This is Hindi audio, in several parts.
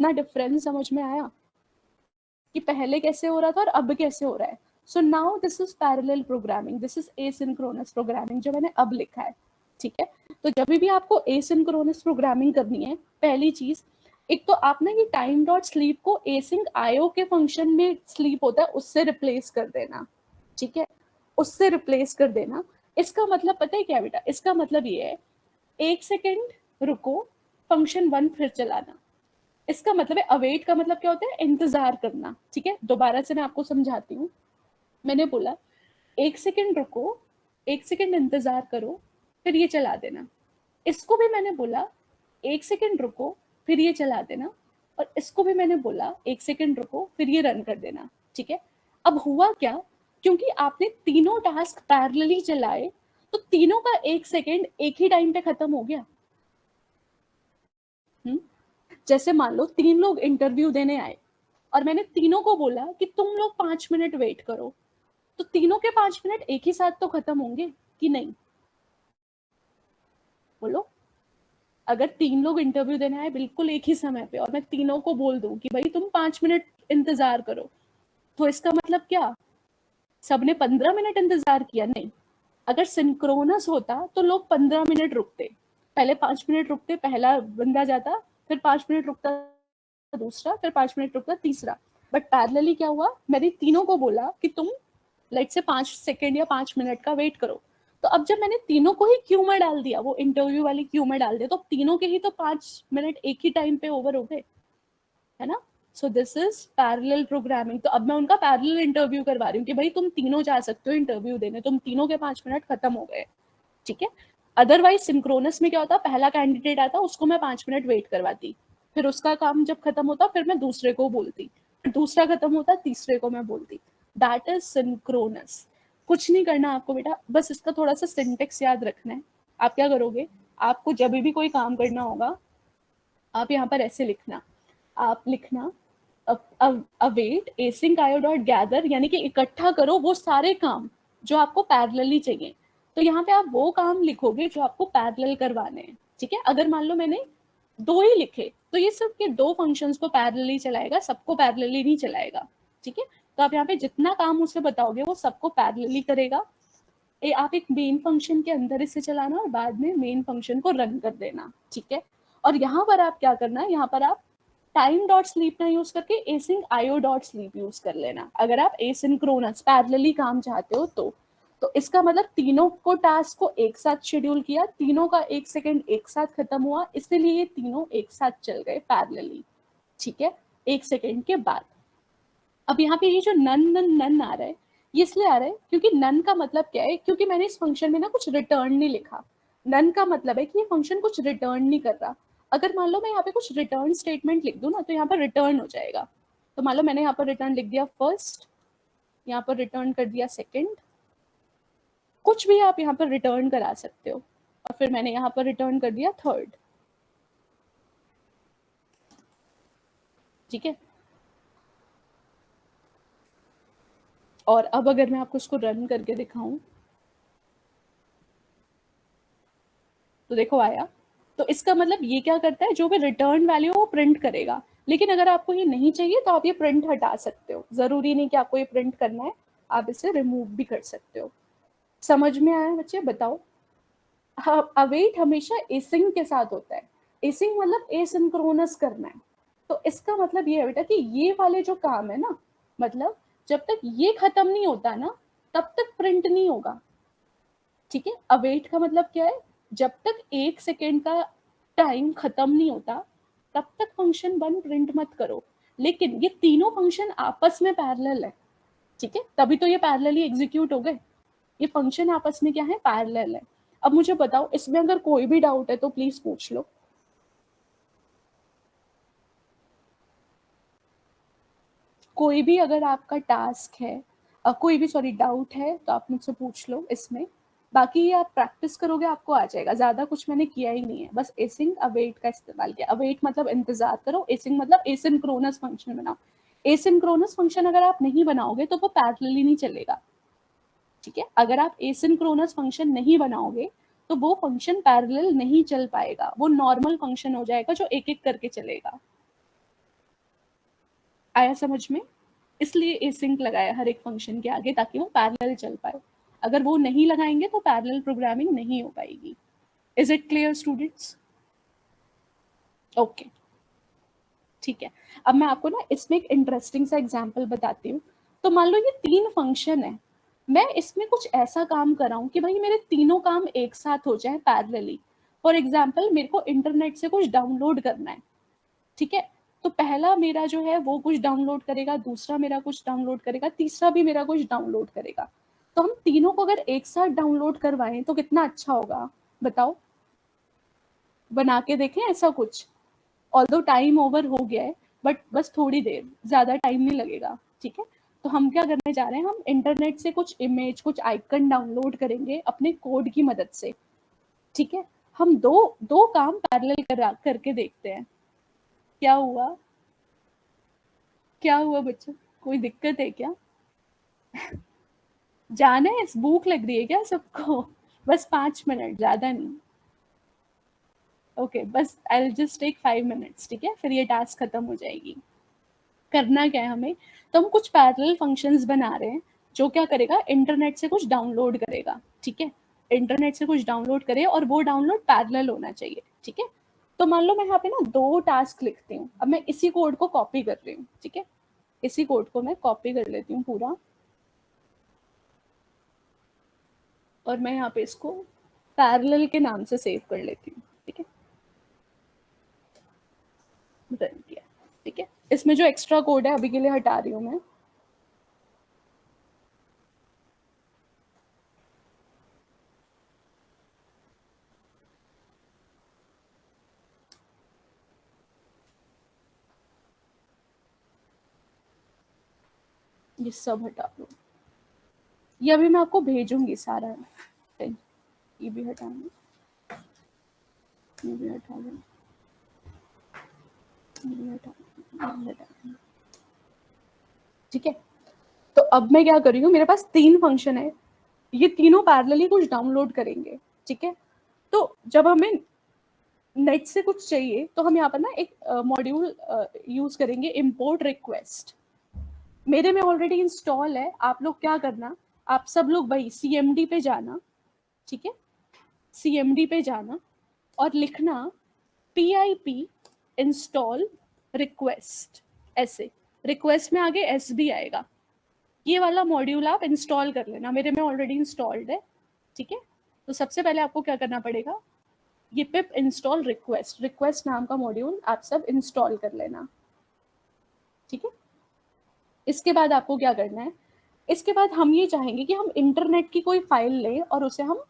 ना डिफरेंस समझ में आया कि पहले कैसे हो रहा था और अब कैसे हो रहा है? So now this is parallel programming, this is asynchronous programming जो मैंने अब लिखा है। ठीक है, तो जब भी आपको एसिंक्रोनस प्रोग्रामिंग करनी है, पहली चीज, एक तो आप ना ये टाइम डॉट स्लीप को एसिंक आईओ के फंक्शन में स्लीप होता है उससे रिप्लेस कर देना। ठीक है, उससे रिप्लेस कर देना। इसका मतलब पता है क्या बेटा? इसका मतलब ये है, 1 सेकेंड रुको, फंक्शन 1 फिर चलाना। इसका मतलब है अवेट का मतलब क्या होता है? इंतजार करना। ठीक है, दोबारा से मैं आपको समझाती हूँ। मैंने बोला 1 सेकेंड रुको, 1 सेकेंड इंतजार करो, फिर ये चला देना। इसको भी मैंने बोला 1 सेकेंड रुको, फिर ये चला देना। और इसको भी मैंने बोला 1 सेकेंड रुको, फिर ये रन कर देना। ठीक है, अब हुआ क्या? क्योंकि आपने तीनों टास्क पैरेलली चलाए, तो तीनों का 1 सेकेंड एक ही टाइम पे खत्म हो गया। जैसे मान लो 3 लोग इंटरव्यू देने आए और मैंने तीनों को बोला कि तुम लोग 5 मिनट वेट करो, तो तीनों के 5 मिनट एक ही साथ तो खत्म होंगे कि नहीं? बोलो, अगर 3 लोग इंटरव्यू देने आए बिल्कुल एक ही समय पे और मैं तीनों को बोल दूं कि भाई तुम 5 मिनट इंतजार करो, तो इसका मतलब क्या? सबने 15 मिनट इंतजार किया? नहीं। अगर सिंक्रोनस होता तो लोग 15 मिनट रुकते, पहले 5 मिनट रुकते, पहला बंदा जाता, फिर 5 मिनट रुकता दूसरा, फिर 5 मिनट रुकता तीसरा। बट पैरेलली क्या हुआ? मैंने तीनों को बोला कि तुम लाइक से 5 सेकेंड या 5 मिनट का वेट करो। तो अब जब मैंने तीनों को ही क्यू में डाल दिया, वो इंटरव्यू वाली क्यू में डाल दिया, तो तीनों के ही तो 5 मिनट एक ही टाइम पे ओवर हो गए, है ना? So this is parallel programming. तो अब मैं उनका पैरेलल इंटरव्यू करवा रही हूँ कि भाई तुम तीनों जा सकते हो इंटरव्यू देने, तुम तीनों के 5 मिनट खत्म हो गए। ठीक है, अदरवाइज सिंक्रोनस में क्या होता? पहला कैंडिडेट आता, उसको मैं 5 मिनट वेट करवाती, फिर उसका काम जब खत्म होता फिर मैं दूसरे को बोलती, दूसरा खत्म होता तीसरे को मैं बोलती। That is synchronous. कुछ नहीं करना आपको बेटा, बस इसका थोड़ा सा सिंटेक्स याद रखना है। आप क्या करोगे? आपको जब भी कोई काम करना होगा, आप यहाँ पर ऐसे लिखना, आप लिखना अवेट एसिंक आयो डॉट गैदर, यानी कि इकट्ठा करो वो सारे काम जो आपको पैरेलली चाहिए। तो यहाँ पे आप वो काम लिखोगे जो आपको पैरेलल करवाने हैं। ठीक है, अगर मान लो मैंने 2 ही लिखे, तो ये सिर्फ के 2 फंक्शंस को पैरेलली चलाएगा, सबको पैरेलली नहीं चलाएगा। ठीक है, तो आप यहाँ पे जितना काम उसे बताओगे वो सबको पैरेलली करेगा। आप एक मेन फंक्शन के अंदर इसे चलाना और बाद में मेन फंक्शन को रन कर देना। ठीक है, और यहाँ पर आप क्या करना है? यहाँ पर आप टाइम डॉट स्लीप ना यूज करके async IO dot sleep use कर लेना, अगर आप एसिंक्रोनस पैरेलली काम चाहते हो तो इसका मतलब तीनों को टास्क को एक साथ शेड्यूल किया, तीनों का 1 सेकेंड एक साथ खत्म हुआ, इसलिए ये तीनों एक साथ चल गए पैरेलली। ठीक है, 1 सेकेंड के बाद। अब यहाँ पे ये जो नन नन नन आ रहा है, ये इसलिए आ रहा है क्योंकि नन का मतलब क्या है? क्योंकि मैंने इस फंक्शन में ना कुछ रिटर्न नहीं लिखा। नन का मतलब है कि ये फंक्शन कुछ रिटर्न नहीं कर रहा। अगर मान लो मैं यहाँ पे कुछ रिटर्न स्टेटमेंट लिख दूं ना, तो यहाँ पर रिटर्न हो जाएगा। तो मान लो मैंने यहाँ पर रिटर्न लिख दिया फर्स्ट, यहाँ पर रिटर्न कर दिया सेकेंड, कुछ भी आप यहाँ पर रिटर्न करा सकते हो, और फिर मैंने यहाँ पर रिटर्न कर दिया थर्ड। ठीक है, और अब अगर मैं आपको इसको रन करके दिखाऊं, तो देखो आया। तो इसका मतलब ये क्या करता है? जो भी रिटर्न वैल्यू वो प्रिंट करेगा। लेकिन अगर आपको ये नहीं चाहिए तो आप ये प्रिंट हटा सकते हो, जरूरी नहीं कि आपको ये प्रिंट करना है, आप इसे रिमूव भी कर सकते हो। समझ में आया बच्चे? बताओ। अवेट हमेशा एसिंग के साथ होता है। एसिंग मतलब एसिंक्रोनस करना है। तो इसका मतलब ये है बेटा कि ये वाले जो काम है ना, मतलब जब तक ये खत्म नहीं होता ना, तब तक प्रिंट नहीं होगा। ठीक है, अवेट का मतलब क्या है? जब तक 1 सेकेंड का टाइम खत्म नहीं होता तब तक फंक्शन 1 प्रिंट मत करो। लेकिन ये तीनों फंक्शन आपस में पैरेलल है। ठीक है, तभी तो ये पैरेलली एग्जीक्यूट हो गए। ये फंक्शन आपस में क्या है? पैरेलल है। अब मुझे बताओ, इसमें अगर कोई भी डाउट है तो प्लीज पूछ लो। कोई भी अगर आपका टास्क है, कोई भी सॉरी डाउट है, तो आप मुझसे पूछ लो इसमें। बाकी ये आप प्रैक्टिस करोगे आपको आ जाएगा, ज्यादा कुछ मैंने किया ही नहीं है, बस एसिंग अवेट का इस्तेमाल किया। अवेट मतलब इंतजार करो, एसिंग मतलब एसिंक्रोनस फंक्शन बनाओ। एसिंक्रोनस फंक्शन अगर आप नहीं बनाओगे तो वो पैरेलली नहीं चलेगा। ठीक है, अगर आप एसिंक्रोनस फंक्शन नहीं बनाओगे तो वो फंक्शन पैरेलल नहीं चल पाएगा, वो नॉर्मल फंक्शन हो जाएगा जो एक एक करके चलेगा। आया समझ में? इसलिए एसिंक लगाया हर एक फंक्शन के आगे ताकि वो पैरेलल चल पाए। अगर वो नहीं लगाएंगे तो पैरेलल प्रोग्रामिंग नहीं हो पाएगी। Is it clear students? Okay, ठीक है। अब मैं आपको ना इसमें एक इंटरेस्टिंग सा एग्जांपल बताती हूँ। तो मान लो ये 3 फंक्शन है, मैं इसमें कुछ ऐसा काम कर रहा हूँ कि भाई मेरे तीनों काम एक साथ हो जाए पैरेलली। फॉर एग्जांपल मेरे को इंटरनेट से कुछ डाउनलोड करना है, ठीक है? तो पहला मेरा जो है वो कुछ डाउनलोड करेगा, दूसरा मेरा कुछ डाउनलोड करेगा, तीसरा भी मेरा कुछ डाउनलोड करेगा। तो हम तीनों को अगर एक साथ डाउनलोड करवाएं तो कितना अच्छा होगा, बताओ? बना के देखें ऐसा कुछ। ऑल्दो टाइम ओवर हो गया है, बट बस थोड़ी देर, ज्यादा टाइम नहीं लगेगा, ठीक है? तो हम क्या करने जा रहे हैं, हम इंटरनेट से कुछ इमेज, कुछ आइकन डाउनलोड करेंगे अपने कोड की मदद से, ठीक है? हम दो दो काम पैरेलल करके देखते हैं। क्या हुआ? क्या हुआ बच्चों, कोई दिक्कत है क्या? जाना है, भूख लग रही है क्या सबको? बस 5 मिनट, ज्यादा नहीं। ओके, बस I will just take 5 minutes, ठीक है? फिर ये टास्क खत्म हो जाएगी। करना क्या है हमें, तो हम कुछ पैरेलल फंक्शंस बना रहे हैं जो क्या करेगा, इंटरनेट से कुछ डाउनलोड करेगा, ठीक है? इंटरनेट से कुछ डाउनलोड करे और वो डाउनलोड पैरेलल होना चाहिए, ठीक है? तो मान लो मैं यहाँ पे ना 2 टास्क लिखती हूँ। अब मैं इसी कोड को कॉपी कर रही हूँ, ठीक है? इसी कोड को मैं कॉपी कर लेती हूँ पूरा, और मैं यहाँ पे इसको पैरेलल के नाम से सेव कर लेती हूँ, ठीक है? रन किया, ठीक है? इसमें जो एक्स्ट्रा कोड है अभी के लिए हटा रही हूँ मैं। ये सब हटा दो, ये अभी मैं आपको भेजूंगी सारा। ये भी हटाना, ये भी हटा देना, ये भी हटा, ठीक है? तो अब मैं क्या कर रही हूँ, मेरे पास 3 फंक्शन है, ये तीनों पैरेलली कुछ डाउनलोड करेंगे, ठीक है? तो जब हमें नेट से कुछ चाहिए तो हम यहाँ पर ना एक मॉड्यूल यूज करेंगे, इम्पोर्ट रिक्वेस्ट। मेरे में ऑलरेडी इंस्टॉल है। आप लोग क्या करना, आप सब लोग भाई CMD पे जाना, ठीक है? CMD पे जाना और लिखना pip install request, ऐसे। रिक्वेस्ट में आगे S भी आएगा। ये वाला मॉड्यूल आप इंस्टॉल कर लेना, मेरे में ऑलरेडी इंस्टॉल्ड है, ठीक है? तो सबसे पहले आपको क्या करना पड़ेगा, ये पिप इंस्टॉल रिक्वेस्ट, रिक्वेस्ट नाम का मॉड्यूल आप सब इंस्टॉल कर लेना, ठीक है? इसके बाद आपको क्या करना है, इसके बाद हम ये चाहेंगे कि हम इंटरनेट की कोई फाइल लें और उसे हम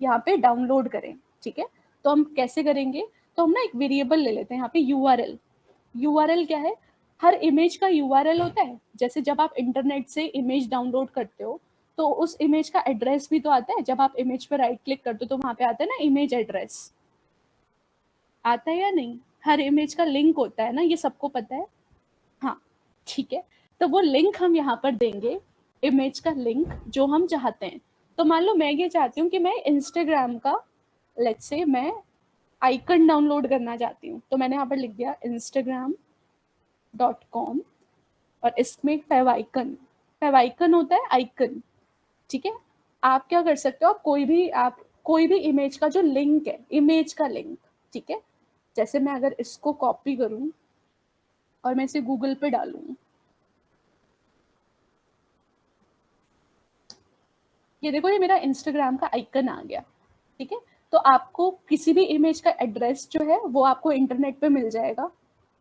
यहाँ पे डाउनलोड करें, ठीक है? तो हम कैसे करेंगे, तो हम ना एक वेरिएबल ले लेते हैं यहाँ पे URL। URL क्या है, हर इमेज का URL होता है। जैसे जब आप इंटरनेट से इमेज डाउनलोड करते हो तो उस इमेज का एड्रेस भी तो आता है। जब आप इमेज पे राइट क्लिक करते हो तो वहां पे आता है ना इमेज एड्रेस, आता है या नहीं? हर इमेज का लिंक होता है ना, ये सबको पता है। हाँ, ठीक है। तो वो लिंक हम यहाँ पर देंगे, इमेज का लिंक जो हम चाहते हैं। तो मान लो मैं ये चाहती हूँ कि मैं इंस्टाग्राम का, लेट्स से मैं आइकन डाउनलोड करना चाहती हूँ, तो मैंने यहाँ पर लिख दिया instagram.com और इसमें फेवाइकन होता है आइकन, ठीक है? आप क्या कर सकते हो, आप कोई भी इमेज का जो लिंक है, इमेज का लिंक, ठीक है? जैसे मैं अगर इसको कॉपी करूं और मैं इसे गूगल पे डालूं, ये देखो, ये मेरा इंस्टाग्राम का आइकन आ गया, ठीक है? तो आपको किसी भी इमेज का एड्रेस जो है वो आपको इंटरनेट पे मिल जाएगा,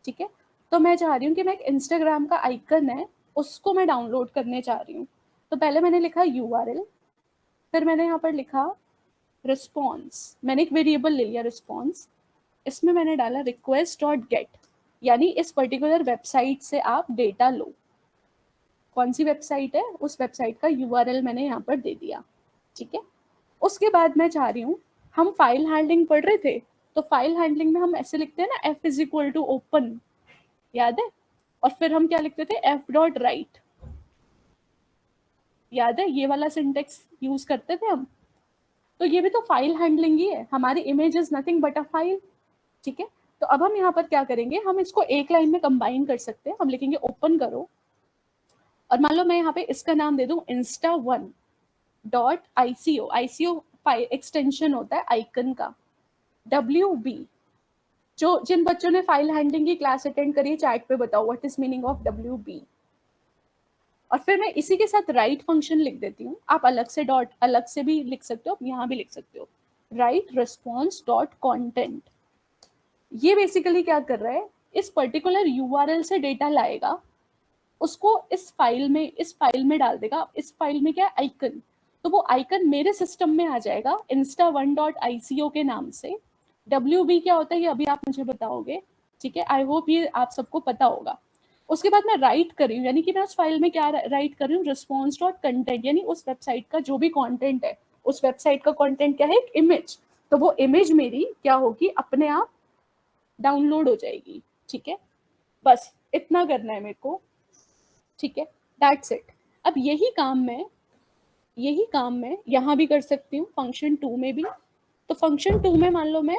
ठीक है? तो मैं चाह रही हूँ कि मैं एक इंस्टाग्राम का आइकन है उसको मैं डाउनलोड करने चाह रही हूँ। तो पहले मैंने लिखा URL, फिर मैंने यहाँ पर लिखा रिस्पॉन्स, मैंने एक वेरिएबल ले लिया रिस्पॉन्स। इसमें मैंने डाला request.get, यानी इस पर्टिकुलर वेबसाइट से आप डेटा लो। कौन सी वेबसाइट है, उस वेबसाइट का URL मैंने यहाँ पर दे दिया, ठीक है? उसके बाद मैं चाह रही हूँ, हम फाइल हैंडलिंग पढ़ रहे थे, तो फाइल हैंडलिंग में हम ऐसे लिखते हैं ना, F is equal to open, याद है? और फिर हम क्या लिखते थे, F.write, याद है? ये वाला सिंटेक्स यूज करते थे हम। तो ये भी तो फाइल हैंडलिंग ही है, हमारी image is nothing but a file, ठीक है? तो अब हम यहाँ पर क्या करेंगे, हम इसको एक लाइन में कंबाइन कर सकते हैं। हम लिखेंगे ओपन करो, और मान लो मैं यहाँ पे इसका नाम दे दूं insta1.ico। ICO एक्सटेंशन होता है आइकन का। WB, जो जिन बच्चों ने फाइल हैंडलिंग की क्लास अटेंड करी है चैट पे बताओ what is meaning of WB। और फिर मैं इसी के साथ राइट फंक्शन लिख देती हूँ। आप अलग से डॉट अलग से भी लिख सकते हो, यहाँ भी लिख सकते हो, राइट रिस्पॉन्स डॉट कॉन्टेंट। ये बेसिकली क्या कर रहा है, इस पर्टिकुलर URL से डेटा लाएगा, उसको इस फाइल में डाल देगा। इस फाइल में क्या है, आइकन, तो वो आइकन मेरे सिस्टम में आ जाएगा insta1.ico के नाम से। WB क्या होता है ये अभी आप मुझे बताओगे, ठीक है। आई होप ये आप सबको पता होगा। उसके बाद मैं राइट कर रही हूँ, यानी कि मैं उस फाइल में क्या राइट कर रही हूँ, रिस्पॉन्स डॉट कंटेंट, यानी उस वेबसाइट का जो भी कंटेंट है, उस वेबसाइट का कंटेंट क्या है, एक इमेज। तो वो इमेज मेरी क्या होगी, अपने आप डाउनलोड हो जाएगी, ठीक है। बस इतना करना है मेरे को, ठीक है, दैट्स इट। अब यही काम मैं यहाँ भी कर सकती हूँ, फंक्शन 2 में भी। तो फंक्शन 2 में मान लो मैं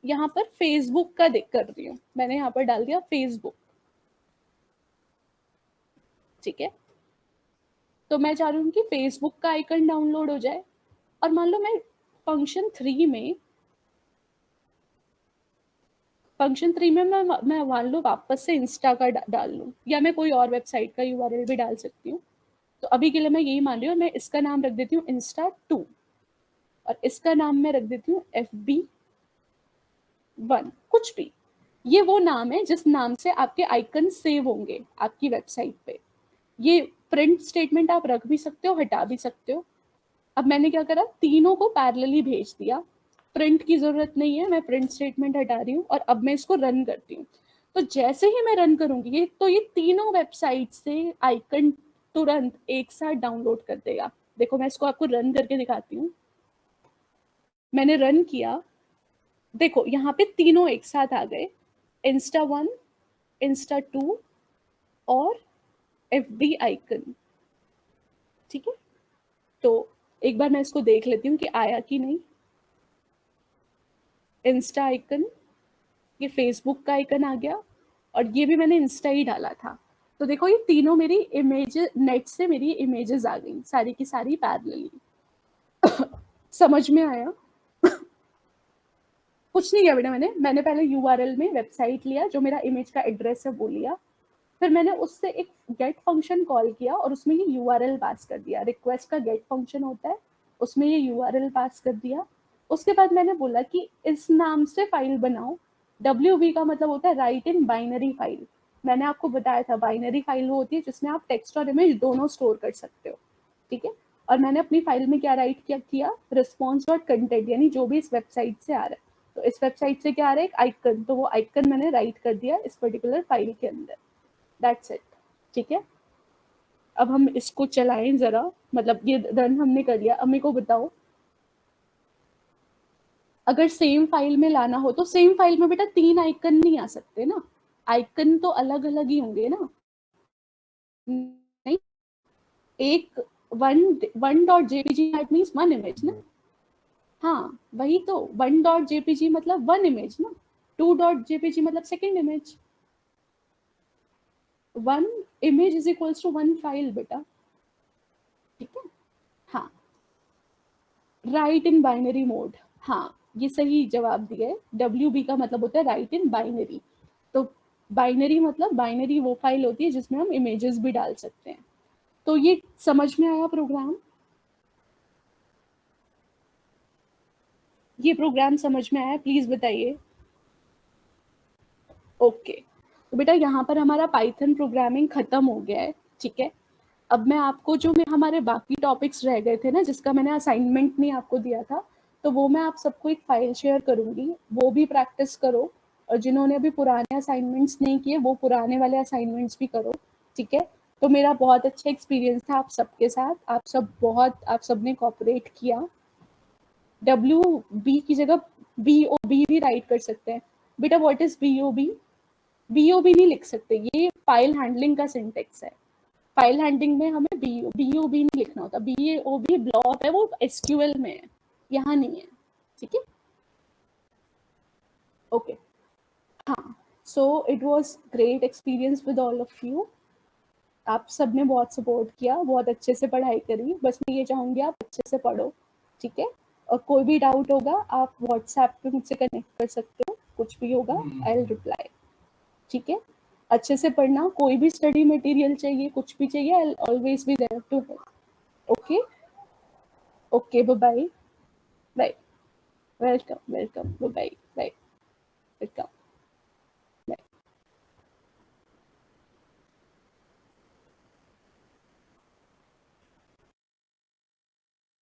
यहाँ पर फेसबुक का देख कर रही हूँ, मैंने यहाँ पर डाल दिया फेसबुक, ठीक है। तो मैं चाह रही हूँ कि फेसबुक का आइकन डाउनलोड हो जाए। और मान लो मैं फंक्शन 3 में मैं मान लो वापस से इंस्टा का डाल लूँ, या मैं कोई और वेबसाइट का URL भी डाल सकती हूँ। तो अभी के लिए मैं यही मान रही हूँ, मैं इसका नाम रख देती हूँ insta2, और इसका नाम मैं रख देती हूँ FB1, कुछ भी। ये वो नाम है जिस नाम से आपके आइकन सेव होंगे आपकी वेबसाइट पे। ये प्रिंट स्टेटमेंट आप रख भी सकते हो, हटा भी सकते हो। अब मैंने क्या करा, तीनों को पैरेलली भेज दिया। प्रिंट की जरूरत नहीं है, मैं प्रिंट स्टेटमेंट हटा रही हूँ, और अब मैं इसको रन करती हूँ। तो जैसे ही मैं रन करूंगी ये तीनों वेबसाइट से आइकन तुरंत एक साथ डाउनलोड कर देगा। देखो मैं इसको आपको रन करके दिखाती हूँ। मैंने रन किया, देखो यहाँ पे तीनों एक साथ आ गए, insta1, insta2 और FB आइकन, ठीक है। तो एक बार मैं इसको देख लेती हूँ कि आया कि नहीं। इंस्टा आइकन, ये फेसबुक का आइकन आ गया, और ये भी मैंने इंस्टा ही डाला था। तो देखो ये तीनों मेरी इमेज, नेट से मेरी इमेजेस आ गई सारी की सारी पैरेलली। समझ में आया? कुछ नहीं किया बेटा, मैंने पहले URL में वेबसाइट लिया, जो मेरा इमेज का एड्रेस है वो लिया, फिर मैंने उससे एक गेट फंक्शन कॉल किया, और उसमें ये URL पास कर दिया। रिक्वेस्ट का गेट फंक्शन होता है, उसमें ये URL पास कर दिया। उसके बाद मैंने बोला कि इस नाम से फाइल बनाओ। WB का मतलब होता है राइट इन बाइनरी फाइल। मैंने आपको बताया था बाइनरी फाइल वो होती है जिसमें आप टेक्स्ट और इमेज दोनों स्टोर कर सकते हो, ठीक है। और मैंने अपनी फाइल में क्या राइट किया, रिस्पॉन्स डॉट कंटेंट, यानी जो भी इस वेबसाइट से आ रहा है। तो इस वेबसाइट से क्या आ रहा है, एक आइकन, तो वो आइकन मैंने राइट कर दिया इस पर्टिकुलर फाइल के अंदर। दैट्स इट, ठीक है। अब हम इसको चलाएं जरा, मतलब ये रन हमने कर लिया। अब मेरे को बताओ, अगर सेम फाइल में लाना हो तो सेम फाइल में बेटा 3 आइकन नहीं आ सकते ना, आइकन तो अलग अलग ही होंगे ना। नहीं, एक one dot JPG that means 1 image ना। हाँ वही तो, 1 डॉट जेपीजी मतलब 1 इमेज ना, 2 डॉट जेपीजी मतलब second image. 1 image is equals to 1 file बेटा, ठीक है। हाँ, राइट इन बाइनरी मोड, हाँ ये सही जवाब दिया है। WB का मतलब होता है राइट इन बाइनरी। तो बाइनरी मतलब बाइनरी वो फाइल होती है जिसमें हम इमेजेस भी डाल सकते हैं। तो ये समझ में आया प्रोग्राम? ये प्रोग्राम समझ में आया, प्लीज बताइए। ओके, तो बेटा यहाँ पर हमारा पाइथन प्रोग्रामिंग खत्म हो गया है, ठीक है। अब मैं आपको जो मैं हमारे बाकी टॉपिक्स रह गए थे ना, जिसका मैंने असाइनमेंट नहीं आपको दिया था, तो वो मैं आप सबको एक फाइल शेयर करूंगी, वो भी प्रैक्टिस करो। और जिन्होंने अभी पुराने असाइनमेंट्स नहीं किए वो पुराने वाले असाइनमेंट्स भी करो, ठीक है। तो मेरा बहुत अच्छा एक्सपीरियंस था आप सबके साथ, आप सब ने कॉपरेट किया। WB की जगह BOB भी राइट कर सकते हैं बेटा। What is BOB? BOB नहीं लिख सकते, ये फाइल हैंडलिंग का सिंटेक्स है। फाइल हैंडलिंग में हमें BOB नहीं लिखना होता। BOB ब्लॉक है, वो SQL में है, यहाँ नहीं है, ठीक है। ओके, हाँ, so it was great experience with all of you. आप सबने बहुत सपोर्ट किया, बहुत अच्छे से पढ़ाई करी। बस मैं ये चाहूँगी आप अच्छे से पढ़ो, ठीक है? और कोई भी डाउट होगा आप व्हाट्सएप पे मुझसे कनेक्ट कर सकते हो, कुछ भी होगा आई विल रिप्लाई, ठीक है? अच्छे से पढ़ना, कोई भी स्टडी मटेरियल चाहिए, कुछ भी चाहिए, I will always be there to help. Okay? Okay, bye bye. Bye. Welcome, welcome, bye bye.